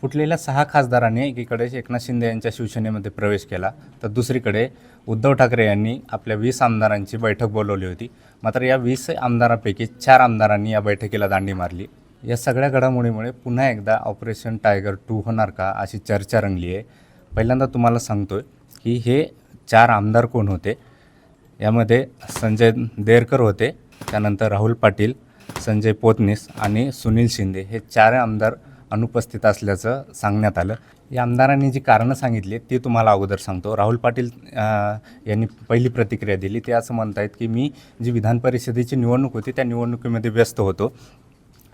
फुटलेल्या 6 खासदारांनी एकीकडे एकनाथ शिंदे यांच्या शिवसेनेमध्ये प्रवेश केला, तर दुसरीकडे उद्धव ठाकरे यांनी आपल्या 20 आमदारांची बैठक बोलवली होती. मात्र या 20 आमदारांपैकी 4 आमदारांनी या बैठकीला दांडी मारली. या सगळ्या घडामोडीमुळे पुन्हा एकदा ऑपरेशन टायगर 2 होणार का अशी चर्चा रंगली आहे. पहिल्यांदा तुम्हाला सांगतोय की हे 4 आमदार कोण होते. यामध्ये संजय देरकर होते, त्यानंतर राहुल पाटील, संजय पोतनीस आणि सुनील शिंदे हे 4 आमदार अनुपस्थित असल्याचं सांगण्यात आलं. या आमदारांनी जी कारणं सांगितली ती तुम्हाला अगोदर सांगतो. राहुल पाटील यांनी पहिली प्रतिक्रिया दिली. ते असं म्हणत आहेत की मी जी विधान परिषदेची निवडणूक होती त्या निवडणुकीमध्ये व्यस्त होतो,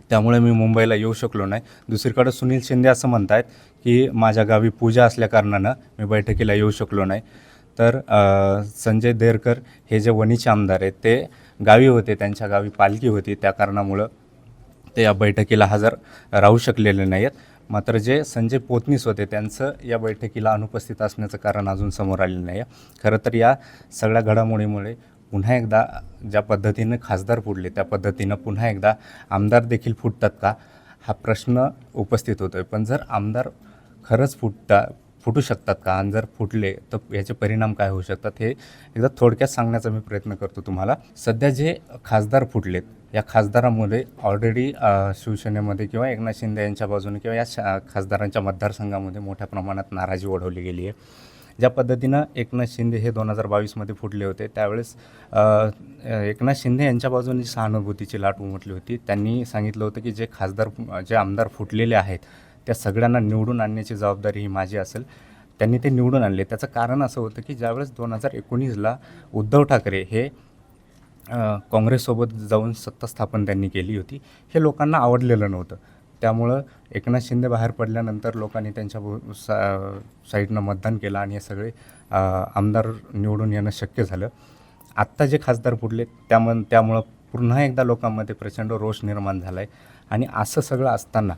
त्यामुळे मी मुंबईला येऊ शकलो नाही. दुसरीकडे सुनील शिंदे असं म्हणत आहेत की माझ्या गावी पूजा असल्याकारणानं मी बैठकीला येऊ शकलो नाही. तर संजय देरकर हे जे वणीचे आमदार आहेत ते गावी होते, त्यांच्या गावी पालखी होती, त्या कारणामुळं ते या बैठकीला हजर राहू शकलेले नाही आहेत. मात्र जे संजय पोतनीस होते त्यांचं या बैठकीला अनुपस्थित असण्याचं कारण अजून समोर आलेलं नाही आहे. खरं तर या सगळ्या घडामोडीमुळे पुन्हा एकदा ज्या पद्धतीनं खासदार फुटले त्या पद्धतीनं पुन्हा एकदा आमदार देखील फुटतात का हा प्रश्न उपस्थित होतो आहे. पण जर आमदार खरंच फुटू शकतात का आणि जर फुटले तर याचे परिणाम काय होऊ शकतात हे एकदा थोडक्यात सांगण्याचा मी प्रयत्न करतो तुम्हाला. सध्या जे खासदार फुटलेत या खासदारामुळे ऑलरेडी शिवसेनेमध्ये किंवा एकनाथ शिंदे यांच्या बाजूने किंवा या खासदारांच्या मतदारसंघामध्ये मोठ्या प्रमाणात नाराजी ओढवली गेली आहे. ज्या पद्धतीनं एकनाथ शिंदे हे 2022मध्ये फुटले होते त्यावेळेस एकनाथ शिंदे यांच्या बाजूने सहानुभूतीची लाट उमटली होती. त्यांनी सांगितलं होतं की जे आमदार फुटलेले आहेत त्या सगळ्यांना निवडून आणण्याची जबाबदारी ही माझी असेल. त्यांनी ते निवडून आणले. त्याचं कारण असं होतं की ज्यावेळेस 2019ला उद्धव ठाकरे हे काँग्रेससोबत जाऊन सत्ता स्थापन त्यांनी केली होती, हे लोकांना आवडलेलं नव्हतं. त्यामुळं एकनाथ शिंदे बाहेर पडल्यानंतर लोकांनी त्यांच्या साईडनं मतदान केलं आणि हे सगळे आमदार निवडून येणं शक्य झालं. आत्ता जे खासदार फुटले त्यामुळं पुन्हा एकदा लोकांमध्ये प्रचंड रोष निर्माण झाला आहे. आणि असं सगळं असताना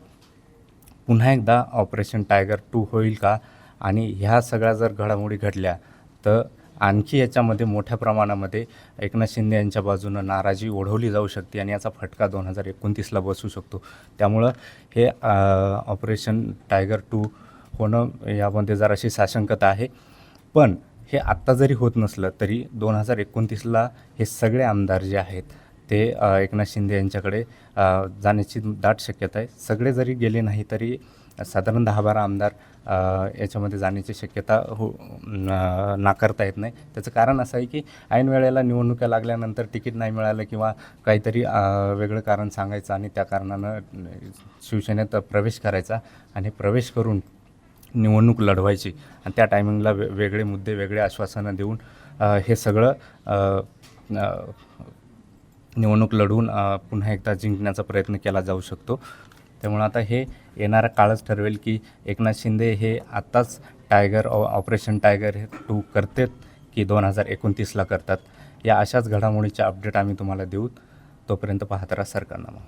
पुन्हा एकदा ऑपरेशन टायगर 2 होईल का आणि ह्या सगळ्या जर घडामोडी घडल्या तर आणखी याच्यामध्ये मोठ्या प्रमाणामध्ये एकनाथ शिंदे यांच्या बाजूनं नाराजी ओढवली जाऊ शकते आणि याचा फटका 2029ला बसू शकतो. त्यामुळं हे ऑपरेशन टायगर 2 होणं यामध्ये जराशी साशंकता आहे. पण हे आत्ता जरी होत नसलं तरी 2029ला हे सगळे आमदार जे आहेत ते एकनाथ शिंदे यांच्याकडे जाण्याची दाट शक्यता आहे. सगळे जरी गेले नाही तरी साधारण 10-12 आमदार याच्यामध्ये जाण्याची शक्यता नाकारता येत नाही. त्याचं कारण असं आहे की ऐन वेळेला निवडणुका लागल्यानंतर तिकीट नाही मिळालं किंवा काहीतरी वेगळं कारण सांगायचं आणि त्या कारणानं शिवसेनेत प्रवेश करायचा आणि प्रवेश करून निवडणूक लढवायची आणि त्या टायमिंगला वेगळे मुद्दे वेगळे आश्वासनं देऊन हे सगळं निवडणूक लढवून पुन्हा एकदा जिंकण्याचा प्रयत्न केला जाऊ शकतो. त्यामुळे आता हे येणारा काळच ठरवेल की एकनाथ शिंदे हे आत्ताच ऑपरेशन टायगर 2 करतात की 2029ला करतात. या अशाच घडामोडीचे अपडेट आम्ही तुम्हाला देऊ. तोपर्यंत पाहत राहा सरकारनामा.